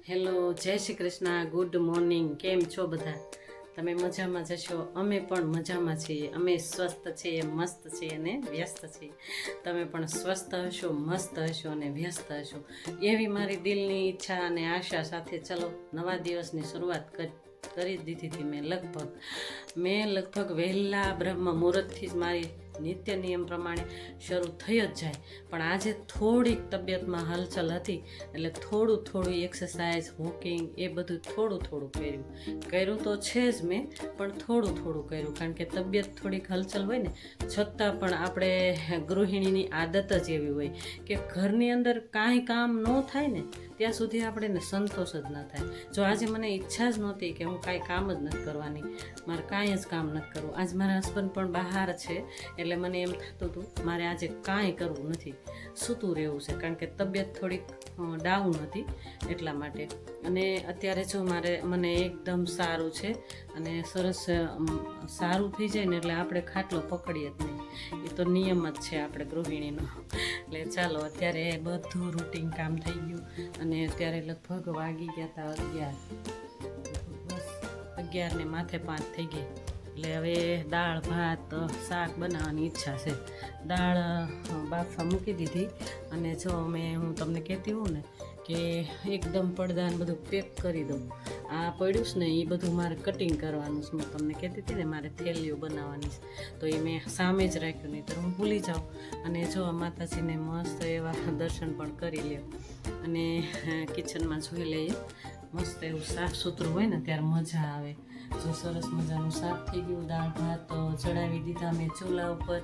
Hello, જય Shri Krishna, good morning. કેમ છો બધા? તમે મજામાં જશો? અમે પણ મજામાં છીએ. અમે સ્વસ્થ છીએ, મસ્ત છીએ અને વ્યસ્ત છીએ. તમે પણ સ્વસ્થ હશો, મસ્ત હશો અને વ્યસ્ત હશો એવી મારી દિલની ઈચ્છા અને આશા સાથે ચલો નવા દિવસની શરૂઆત કરી દીધી હતી. મેં લગભગ વહેલા બ્રહ્મ મુહૂર્તથી જ મારી નિત્ય નિયમ પ્રમાણે શરૂ થઈ જ જાય. પણ આજે થોડીક તબિયતમાં હલચલ હતી એટલે થોડું એક્સરસાઇઝ, વોકિંગ એ બધું થોડું કર્યું તો છે જ મેં, પણ થોડું કર્યું. કારણ કે તબિયત થોડીક હલચલ હોય ને છતાં પણ આપણે ગૃહિણીની આદત જ એવી હોય કે ઘરની અંદર કાંઈ કામ ન થાય ને ત્યાં સુધી આપણે સંતોષ જ ન થાય. જો આજે મને ઈચ્છા જ નહોતી કે હું કાંઈ કામ જ નથી કરવાની, મારે કાંઈ જ કામ નથી કરવું. આજ મારા હસબન્ડ પણ બહાર છે એટલે મને એમ થતું હતું મારે આજે કાંઈ કરવું નથી, સૂતું રહેવું છે. કારણ કે તબિયત થોડીક ડાઉન હતી એટલા માટે. અને અત્યારે જો મને એકદમ સારું છે અને સરસ સારું થઈ જાય ને એટલે આપણે ખાટલો પકડીએ જ નહીં. એ તો નિયમ જ છે આપણે ગૃહિણીનો. એટલે ચાલો અત્યારે બધું રૂટીન કામ થઈ ગયું અને અત્યારે લગભગ વાગી ગયા હતા 11 ને માથે 5 થઈ ગઈ. એટલે હવે દાળ ભાત શાક બનાવવાની ઈચ્છા છે. દાળ બાફવા મૂકી દીધી અને જો હું તમને કહેતી હોઉં ને કે એકદમ પડદાને બધું પેક કરી દઉં. આ પડ્યું છે ને એ બધું મારે કટિંગ કરવાનું છે. હું તમને કહેતી હતી ને મારે થેલીઓ બનાવવાની છે તો એ મેં સામે જ રાખ્યું, નહીં તો હું ભૂલી જાઉં. અને જો માતાજીને મસ્ત એવા દર્શન પણ કરી લે અને કિચનમાં જોઈ લઈએ. મસ્ત એવું સાફ સુથરું હોય ને ત્યારે મજા આવે. જો સરસ મજાનું સાફ થઈ ગયું. દાળ ભાત ચડાવી દીધા મેં ચૂલા ઉપર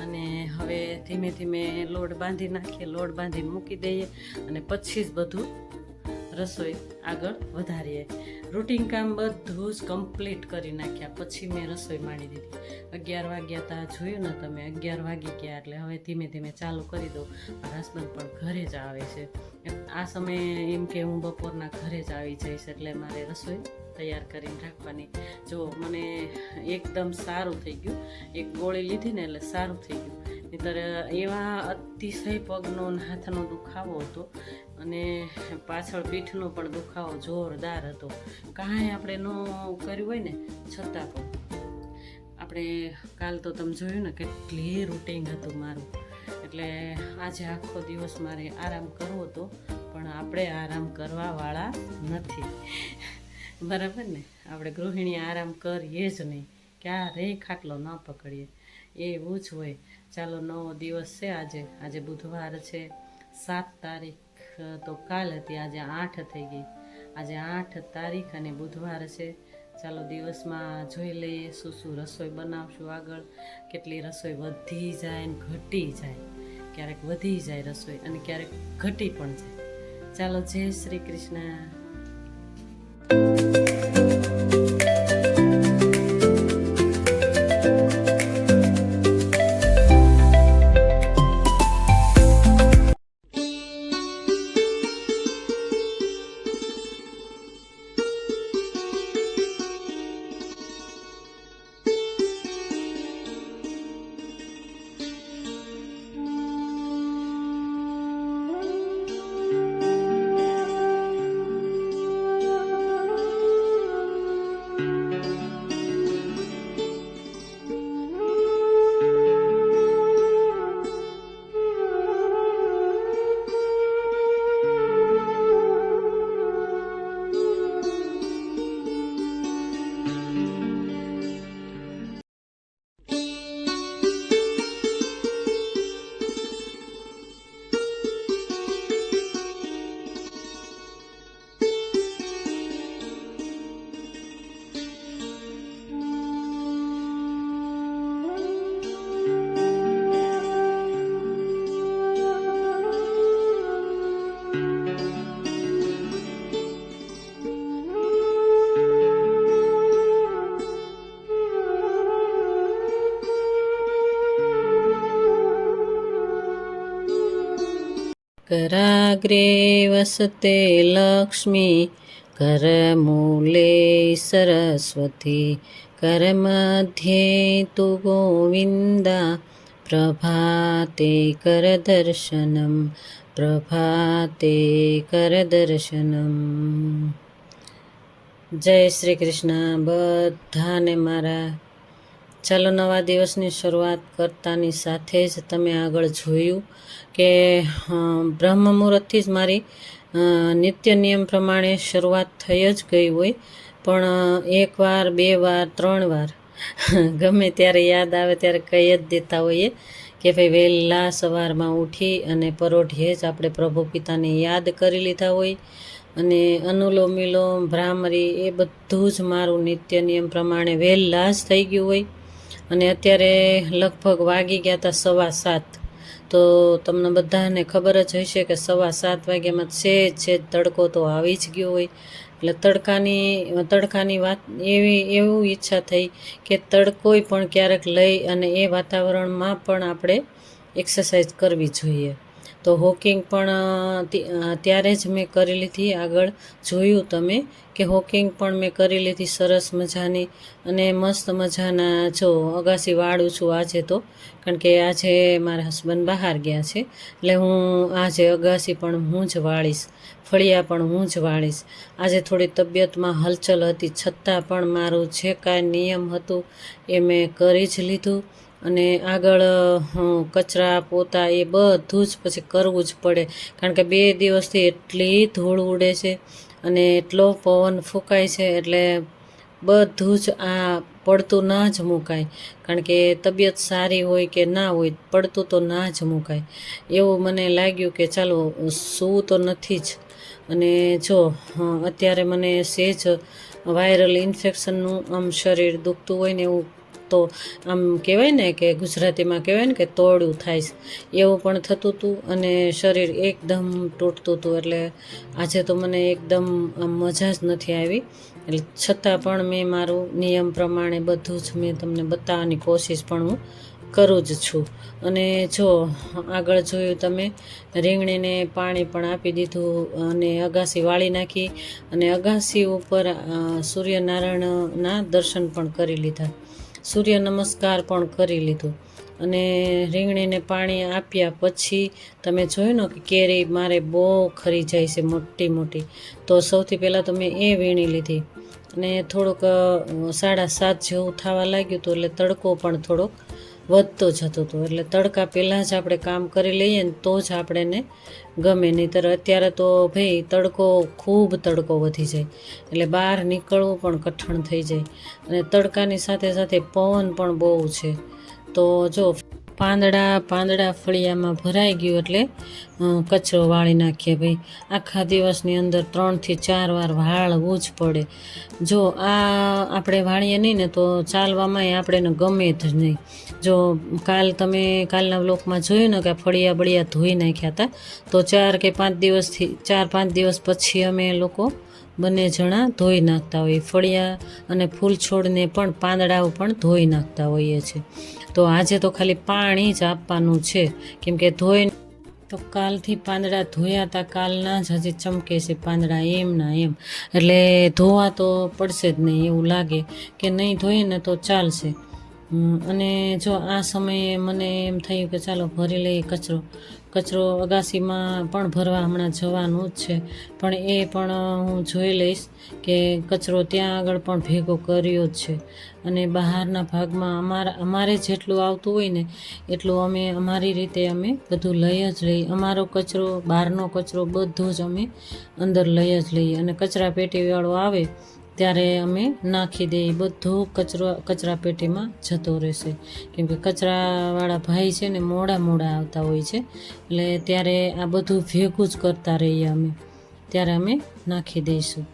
અને હવે ધીમે ધીમે લોટ બાંધી નાખીએ. લોટ બાંધીને મૂકી દઈએ અને પછી જ બધું રસોઈ આગળ વધારીએ. રૂટીન કામ બધું જ કમ્પ્લીટ કરી નાખ્યા પછી મેં રસોઈ માંડી દીધી. 11 વાગ્યા હતા, જોયું ને તમે, 11 વાગી ગયા એટલે હવે ધીમે ધીમે ચાલુ કરી દઉં. મારા હસબન્ડ પણ ઘરે જ આવે છે. આ સમયે એમ કે હું બપોરના ઘરે જ આવી જઈશ એટલે મારે રસોઈ તૈયાર કરીને રાખવાની. જો મને એકદમ સારું થઈ ગયું. એક ગોળી લીધી ને એટલે સારું થઈ ગયું. નહીંતર એવા અતિશય પગનો હાથનો દુખાવો હતો અને પાછળ પીઠનો પણ દુખાવો જોરદાર હતો. કાંઈ આપણે ન કર્યું હોય ને છતાં પણ આપણે કાલ તો તમે જોયું ને કેટલી રૂટીન હતું મારું. એટલે આજે આખો દિવસ મારે આરામ કરવો હતો પણ આપણે આરામ કરવાવાળા નથી. બરાબર ને? આપણે ગૃહિણી આરામ કરીએ જ નહીં, ક્યારેય ખાટલો ન પકડીએ, એવું જ હોય. ચાલો નવો દિવસ છે આજે બુધવાર છે. 7 તારીખ તો કાલ હતી, આજે 8 થઈ ગઈ. આજે 8 તારીખ અને બુધવાર છે. ચાલો દિવસમાં જોઈ લઈએ શું રસોઈ બનાવશું આગળ. કેટલી રસોઈ વધી જાય ને ઘટી જાય, ક્યારેક વધી જાય રસોઈ અને ક્યારેક ઘટી પણ જાય. ચાલો, જય શ્રી કૃષ્ણ. कराग्रे वसते लक्ष्मी, करमूले सरस्वती, करमध्ये तु गोविन्दा, प्रभाते करदर्शनं, પ્રભાતે કર દર્શનમ. જય શ્રી કૃષ્ણ બધાને મારા. ચાલો, નવા દિવસની શરૂઆત કરતાની સાથે જ તમે આગળ જોયું કે બ્રહ્મ મુહૂર્તથી જ મારી નિત્ય નિયમ પ્રમાણે શરૂઆત થઈ જ ગઈ હોય, પણ એક વાર, બે વાર, 3 વાર ગમે ત્યારે યાદ આવે ત્યારે કહી જ દેતા હોઈએ કે ભાઈ વહેલા સવારમાં ઉઠી અને પરોઢિયે જ આપણે પ્રભુ પિતાને યાદ કરી લીધા હોય, અને અનુલોમ વિલોમ, ભ્રામરી એ બધું જ મારું નિત્ય નિયમ પ્રમાણે વહેલા જ થઈ ગયું હોય. અને અત્યારે લગભગ વાગી ગયા હતા 7:15. તો તમને બધાને ખબર જ હશે કે 7:15 વાગ્યામાં છે તડકો તો આવી જ ગયો હોય. એટલે તડકાની વાત એવું ઈચ્છા થઈ કે તડકોય પણ ક્યારેક લઈ અને એ વાતાવરણમાં પણ આપણે એક્સરસાઇઝ કરવી જોઈએ. તો વોકિંગ પણ ત્યારે જ મેં કરી લીધી. આગળ જોયું તમે કે વોકિંગ પણ મેં કરી લીધી સરસ મજાની, અને મસ્ત મજાના જો અગાસી વાળું છું આજે તો, કારણ કે આજે મારા હસબન્ડ બહાર ગયા છે, એટલે હું આજે અગાસી પણ હું જ વાળીશ, ફળિયા પણ હું જ વાળીશ. આજે થોડી તબિયતમાં હલચલ હતી, છતાં પણ મારું જે કાંઈ નિયમ હતું એ મેં કરી જ લીધું. અને આગળ કચરા પોતા એ બધું જ પછી કરવું જ પડે, કારણ કે 2 દિવસથી એટલી ધૂળ ઉડે છે અને એટલો પવન ફૂંકાય છે, એટલે બધું જ આ પડતું ના જ મુકાય. કારણ કે તબિયત સારી હોય કે ના હોય, પડતું તો ના જ મુકાય. એવું મને લાગ્યું કે ચાલો સૂવું તો નથી જ. અને જો અત્યારે મને સહેજ વાયરલ ઇન્ફેક્શનનું આમ શરીર દુખતું હોય ને, એવું તો આમ કહેવાય ને કે ગુજરાતીમાં કહેવાય ને કે તોડું થાય, એવું પણ થતું હતું અને શરીર એકદમ તૂટતું હતું. એટલે આજે તો મને એકદમ આમ મજા જ નથી આવી. એટલે છતાં પણ મેં મારું નિયમ પ્રમાણે બધું જ મેં તમને બતાવવાની કોશિશ પણ હું કરું જ છું. અને જો આગળ જોયું તમે, રીંગણીને પાણી પણ આપી દીધું અને અગાસી વાળી નાખી, અને અગાસી ઉપર સૂર્યનારાયણના દર્શન પણ કરી લીધા, સૂર્ય નમસ્કાર પણ કરી લીધું. અને રીંગણીને પાણી આપ્યા પછી તમે જોયું ને કે કેરી મારે બહુ ખરી જાય છે મોટી મોટી, તો સૌથી પહેલાં તો મેં એ વીણી લીધી. અને થોડુંક 7:30 જેવું થવા લાગ્યું હતું, એટલે તડકો પણ થોડોક વધતો જતો હતો. એટલે તડકા પહેલાં જ આપણે કામ કરી લઈએ ને તો જ આપણને ગમે, નહીંતર અત્યારે તો ભાઈ ખૂબ તડકો વધી જાય, એટલે બહાર નીકળવું પણ કઠણ થઈ જાય. અને તડકાની સાથે સાથે પવન પણ બહુ છે. તો જો પાંદડા ફળિયામાં ભરાઈ ગયું એટલે કચરો વાળી નાખીએ. ભાઈ આખા દિવસની અંદર 3 થી 4 વાર વાળવું જ પડે. જો આ આપણે વાળીએ નહીં ને તો ચાલવામાં આપણે ગમે જ નહીં. જો કાલના વ્લોગમાં જોયું ને કે ફળિયા બળિયા ધોઈ નાખ્યા હતા, તો 4 કે 5 દિવસ પછી અમે લોકો બંને જણા ધોઈ નાખતા હોઈએ ફળિયા, અને ફૂલ છોડને પણ પાંદડાઓ પણ ધોઈ નાખતા હોઈએ છીએ. તો આજે તો ખાલી પાણી જ આપવાનું છે, કેમ કે ધોઈ તો કાલથી પાંદડા ધોયા હતા, કાલના જ હજી ચમકે છે પાંદડા એમના એમ. એટલે ધોવા તો પડશે જ નહીં, એવું લાગે કે નહીં ધોઈએ ને તો ચાલશે. અને જો આ સમયે મને એમ થયું કે ચાલો ભરી લઈએ કચરો અગાસીમાં પણ ભરવા હમણાં જવાનું જ છે, પણ એ પણ હું જોઈ લઈશ કે કચરો ત્યાં આગળ પણ ભેગો કર્યો જ છે. અને બહારના ભાગમાં અમારે જેટલું આવતું હોય ને એટલું અમે અમારી રીતે અમે બધું લઈ જ લઈએ. અમારો કચરો, બહારનો કચરો બધું જ અમે અંદર લઈ જ લઈએ, અને કચરા પેટીવાળો આવે ત્યારે અમે નાખી દઈએ. બધો કચરા પેટીમાં જતો રહેશે, કેમ કે કચરાવાળા ભાઈ છે ને મોડા આવતા હોય છે, એટલે ત્યારે આ બધું ભેગું જ કરતા રહીએ અમે, ત્યારે અમે નાખી દઈશું.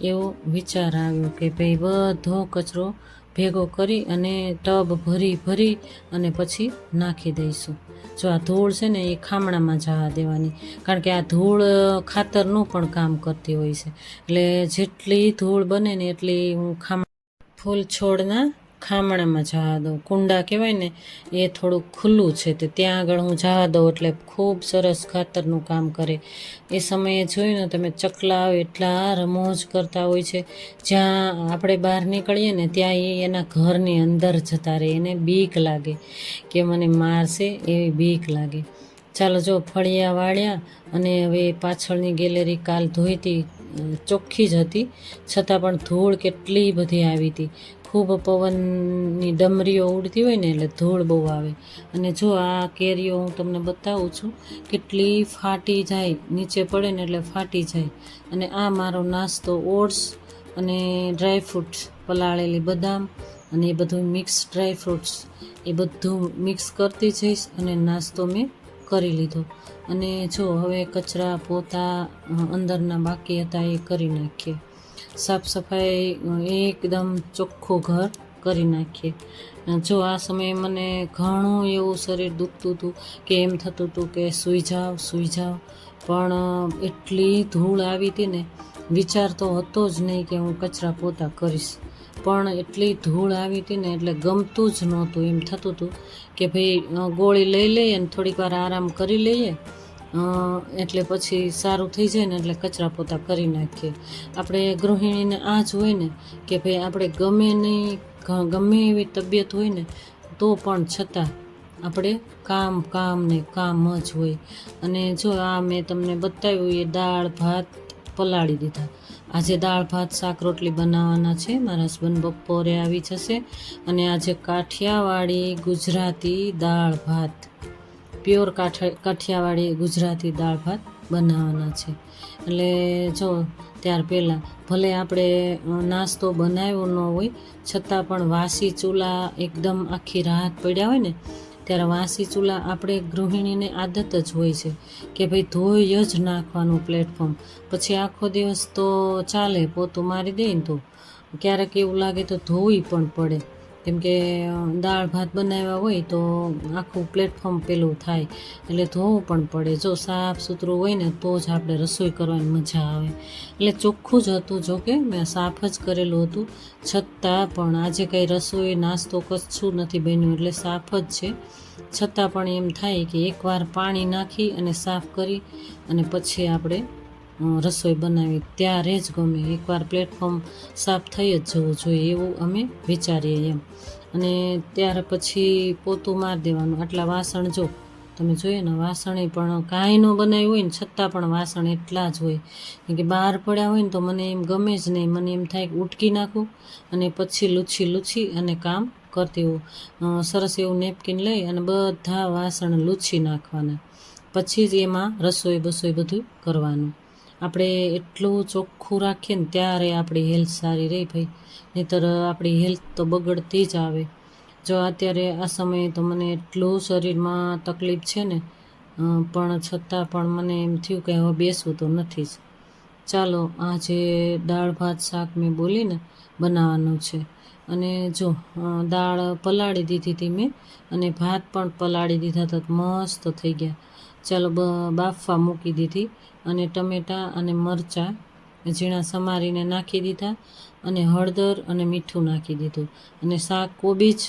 એવો વિચાર આવ્યો કે ભાઈ બધો કચરો ભેગો કરી અને ટબ ભરી અને પછી નાખી દઈશું. જો આ ધૂળ છે ને એ ખામણામાં જવા દેવાની, કારણ કે આ ધૂળ ખાતરનું પણ કામ કરતી હોય છે. એટલે જેટલી ધૂળ બને ને એટલી હું ફૂલ છોડના ખામણામાં જવા દઉં. કુંડા કહેવાય ને એ થોડુંક ખુલ્લું છે, તો ત્યાં આગળ હું જવા દઉં એટલે ખૂબ સરસ ખાતરનું કામ કરે. એ સમયે જોયું ને તમે, ચકલાઓ એટલા રમોજ કરતા હોય છે. જ્યાં આપણે બહાર નીકળીએ ને ત્યાં એ એના ઘરની અંદર જતા રહે. એને બીક લાગે કે મને મારશે, એવી બીક લાગે. ચાલો જો ફળિયા વાળ્યા અને હવે પાછળની ગેલેરી કાલ ધોઈતી, ચોખ્ખી જ હતી છતાં પણ ધૂળ કેટલી બધી આવી હતી. ખૂબ પવનની ડમરીઓ ઉડતી હોય ને એટલે ધૂળ બહુ આવે. અને જો આ કેરીઓ હું તમને બતાવું છું, કેટલી ફાટી જાય, નીચે પડે ને એટલે ફાટી જાય. અને આ મારો નાસ્તો ઓટ્સ અને ડ્રાયફ્રૂટ્સ, પલાળેલી બદામ અને એ બધું મિક્સ ડ્રાયફ્રૂટ્સ, એ બધું મિક્સ કરતી જઈશ અને નાસ્તો મેં કરી લીધો. અને જો હવે કચરા પોતા અંદરના બાકી હતા એ કરી નાખીએ, સાફ સફાઈ એકદમ ચોખ્ખું ઘર કરી નાખીએ. જો આ સમયે મને ઘણું એવું શરીર દુખતું હતું કે એમ થતું હતું કે સૂઈ જાઓ, પણ એટલી ધૂળ આવી હતી ને, વિચાર તો હતો જ નહીં કે હું કચરા પોતા કરીશ, પણ એટલી ધૂળ આવી હતી ને એટલે ગમતું જ નહોતું. એમ થતું હતું કે ભાઈ ગોળી લઈ લઈએ અને થોડીક વાર આરામ કરી લઈએ, એટલે પછી સારું થઈ જાય ને એટલે કચરા પોતા કરી નાખીએ. આપણે ગૃહિણીને આ જ હોય ને કે ભાઈ આપણે ગમે એવી તબિયત હોય ને તો પણ છતાં આપણે કામ ને કામ જ હોય. અને જો આ મેં તમને બતાવ્યું એ દાળ ભાત પલાળી દીધા. આજે દાળ ભાત શાક રોટલી બનાવવાના છે. મારા હસબન્ડ બપોરે આવી જશે અને આજે કાઠિયાવાડી ગુજરાતી દાળ ભાત, પ્યોર કાઠિયાવાડી ગુજરાતી દાળ ભાત બનાવવાના છે. એટલે જો ત્યાર પહેલાં ભલે આપણે નાસ્તો બનાવ્યો ન હોય છતાં પણ વાસી ચૂલા એકદમ આખી રાત પડ્યા હોય ને, ત્યારે વાસી ચૂલા આપણે ગૃહિણીને આદત જ હોય છે કે ભાઈ ધોઈ જ નાખવાનું પ્લેટફોર્મ, પછી આખો દિવસ તો ચાલે, પોતું મારી દે ને તો ક્યારેક એવું લાગે તો ધોવી પણ પડે. કેમ કે દાળ ભાત બનાવ્યા હોય તો આખું પ્લેટફોર્મ પેલું થાય એટલે ધોવું પણ પડે. જો સાફ સુથરું હોય ને તો જ આપણે રસોઈ કરવાની મજા આવે. એટલે ચોખ્ખું જ હતું, જો કે મેં સાફ જ કરેલું હતું, છતાં પણ આજે કંઈ રસોઈ નાસ્તો કશું નથી બન્યું એટલે સાફ જ છે. છતાં પણ એમ થાય કે એકવાર પાણી નાખી અને સાફ કરી અને પછી આપણે રસોઈ બનાવી ત્યારે જ ગમે. એકવાર પ્લેટફોર્મ સાફ થઈ જ જવું જોઈએ એવું અમે વિચારીએ એમ. અને ત્યાર પછી પોતું મારી દેવાનું. આટલા વાસણ જો તમે જોઈએ ને, વાસણે પણ કાંઈ ન બનાવ્યું હોય ને છતાં પણ વાસણ એટલા જ હોય. કેમ કે બહાર પડ્યા હોય ને તો મને એમ ગમે જ નહીં, મને એમ થાય કે ઉટકી નાખું અને પછી લૂછી અને કામ કરતી હોઉં. સરસ એવું નેપકિન લઈ અને બધા વાસણ લૂછી નાખવાના, પછી જ એમાં રસોઈ બધું કરવાનું. આપણે એટલું ચોખ્ખું રાખીએ ને ત્યારે આપણી હેલ્થ સારી રહી ભાઈ, નહીંતર આપણી હેલ્થ તો બગડતી જ આવે. જો અત્યારે આ સમયે તો મને એટલું શરીરમાં તકલીફ છે ને, પણ છતાં પણ મને એમ થયું કે હવે બેસવું તો નથી જ. ચાલો આજે દાળ ભાત શાક મેં બોલીને બનાવવાનું છે. અને જો દાળ પલાળી દીધી હતી મેં અને ભાત પણ પલાળી દીધા હતા, મસ્ત થઈ ગયા. ચાલો બાફવા મૂકી દીધી અને ટમેટાં અને મરચાં ઝીણા સમારીને નાખી દીધા અને હળદર અને મીઠું નાખી દીધું અને શાક કોબીજ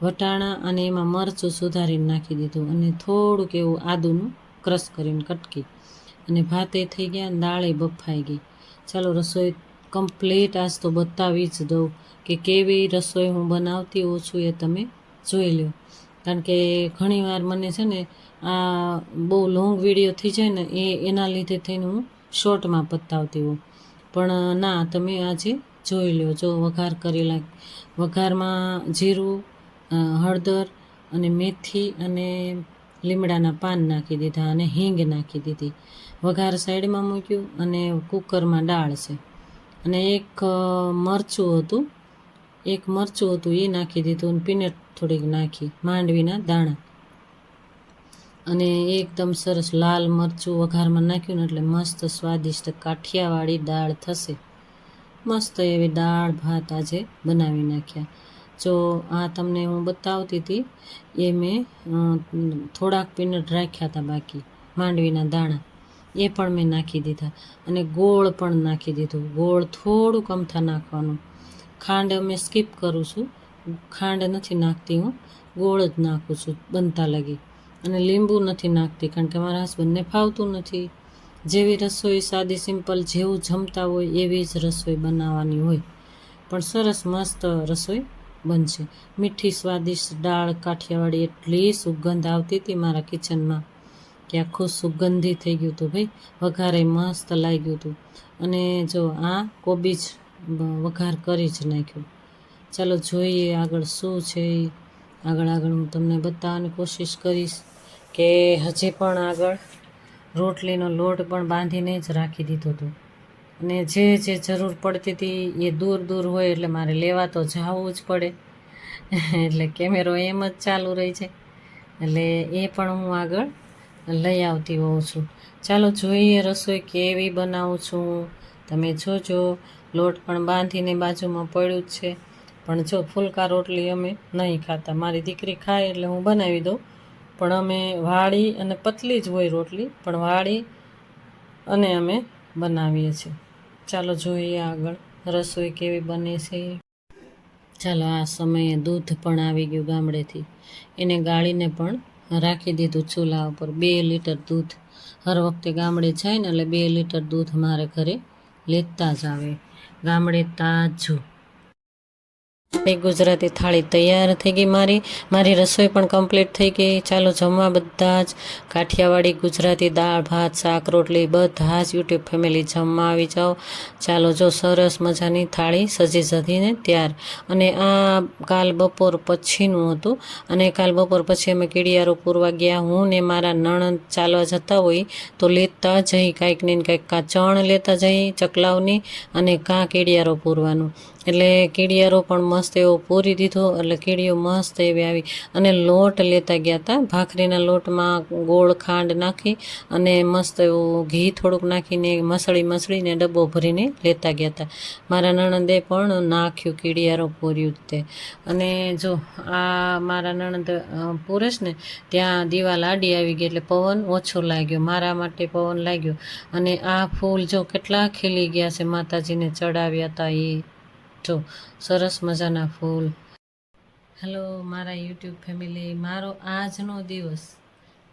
વટાણા અને એમાં મરચું સુધારીને નાખી દીધું અને થોડુંક એવું આદુનું ક્રશ કરીને કટકી, અને ભાતે થઈ ગયા અને દાળે બફાઈ ગઈ. ચાલો રસોઈ કમ્પ્લીટ આજ તો બતાવી જ દઉં કે કેવી રસોઈ હું બનાવતી હોઉં છું, એ તમે જોઈ લો. કારણ કે ઘણીવાર મને છે ને આ બહુ લોંગ વિડીયો થઈ જાય ને એના લીધે થઈને હું શોર્ટમાં બતાવતી હોઉં, પણ ના તમે આજે જોઈ લો. જો વઘાર કરેલા, વઘારમાં જીરું, હળદર અને મેથી અને લીમડાના પાન નાખી દીધા અને હિંગ નાખી દીધી. વઘાર સાઈડમાં મૂક્યું અને કુકરમાં દાળ છે અને એક મરચું હતું એ નાખી દીધું અને પીનટ થોડીક નાખી, માંડવીના દાણા, અને એકદમ સરસ લાલ મરચું વઘારમાં નાખ્યું ને એટલે મસ્ત સ્વાદિષ્ટ કાઠિયાવાડી દાળ થશે. મસ્ત એવી દાળ ભાત આજે બનાવી નાખ્યા. જો આ તમને હું બતાવતી હતી એ મેં થોડાક પીનટ રાખ્યા હતા બાકી, માંડવીના દાણા એ પણ મેં નાખી દીધા અને ગોળ પણ નાખી દીધું. ગોળ થોડુંક અમથા નાખવાનું. ખાંડ અમે સ્કીપ કરું છું, ખાંડ નથી નાખતી હું, ગોળ જ નાખું છું બનતા લગી. અને લીંબુ નથી નાખતી કારણ કે મારા હસબન્ડને ફાવતું નથી. જેવી રસોઈ સાદી સિમ્પલ જેવું જમતા હોય એવી જ રસોઈ બનાવવાની હોય, પણ સરસ મસ્ત રસોઈ બનશે. મીઠી સ્વાદિષ્ટ દાળ કાઠિયાવાડી, એટલી સુગંધ આવતી હતી મારા કિચનમાં કે આખું સુગંધી થઈ ગયું હતું ભાઈ, વઘારે મસ્ત લાગ્યું હતું. અને જો આ કોબીજ વઘાર કરી જ નાખ્યું. ચાલો જોઈએ આગળ શું છે. આગળ હું તમને બતાવવાની કોશિશ કરીશ કે હજી પણ આગળ રોટલીનો લોટ પણ બાંધીને જ રાખી દીધો હતો. અને જે જરૂર પડતી હતી એ દૂર હોય એટલે મારે લેવા તો જવું જ પડે. એટલે કેમેરો એમ જ ચાલુ રહી છે, એટલે એ પણ હું આગળ લઈ આવતી હોઉં છું. ચાલો જોઈએ રસોઈ કેવી બનાવું છું. તમે જોજો. લોટ પણ બાંધીને બાજુમાં પડ્યું જ છે. પણ જો ફુલકા રોટલી અમે નહીં ખાતા. મારી દીકરી ખાય એટલે હું બનાવી દઉં, પણ અમે વાળી અને પતલી જ હોય રોટલી, પણ વાળી અને અમે બનાવીએ છીએ. ચાલો જોઈએ આગળ રસોઈ કેવી બને છે. ચાલો આ સમયે દૂધ પણ આવી ગયું ગામડેથી, એને ગાળીને પણ રાખી દીધું ચૂલા ઉપર. 2 લીટર દૂધ હર વખતે ગામડે જાય ને એટલે 2 લીટર દૂધ મારે ઘરે લેતા જ આવે, ગામડે તાજું. એક ગુજરાતી થાળી તૈયાર થઈ ગઈ. મારી રસોઈ પણ કમ્પ્લીટ થઈ ગઈ. ચાલો જમવા બધા જ. કાઠિયાવાડી ગુજરાતી દાળ ભાત શાક રોટલી બધા જ યુટ્યુબ ફેમિલી જમવા આવી જાઓ. ચાલો જો સરસ મજાની થાળી સજી સજીને તૈયાર. અને આ કાલ બપોર પછીનું હતું. અને કાલ બપોર પછી અમે કીડિયારો પૂરવા ગયા. હું ને મારા નણંદ ચાલવા જતા હોય તો લેતા જઈ કાંઈક ને કાંઈક, કાં ચણ લેતા જઈ ચકલાવની અને કાં કીડિયારો પૂરવાનું. એટલે કીડિયારો પણ મસ્ત એવો પૂરી દીધો, એટલે કીડીઓ મસ્ત એવી આવી. અને લોટ લેતા ગયા હતા. ભાખરીના લોટમાં ગોળ ખાંડ નાખી અને મસ્ત એવું ઘી થોડુંક નાખીને મસળીને ડબ્બો ભરીને લેતા ગયા હતા. મારા નણંદે પણ નાખ્યું કીડિયારો પૂર્યું તે. અને જો આ મારા નણંદ પૂરેશ ને ત્યાં દિવાલ આડી આવી ગઈ એટલે પવન ઓછો લાગ્યો, મારા માટે પવન લાગ્યો. અને આ ફૂલ જો કેટલા ખીલી ગયા છે, માતાજીને ચડાવ્યા હતા એ જો સરસ મજાના ફૂલ. હેલો મારા યુટ્યુબ ફેમિલી, મારો આજનો દિવસ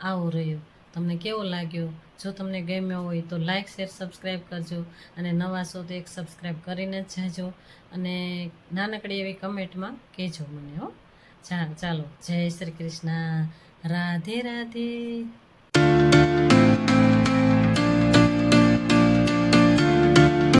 આવો રહ્યો. તમને કેવો લાગ્યો? જો તમને ગમ્યો હોય તો લાઇક શેર સબસ્ક્રાઈબ કરજો. અને નવા છો તો એક સબસ્ક્રાઈબ કરીને જ જાજો. અને નાનકડી એવી કમેન્ટમાં કહેજો મને હો. ચાલો જય શ્રી કૃષ્ણ, રાધે રાધે.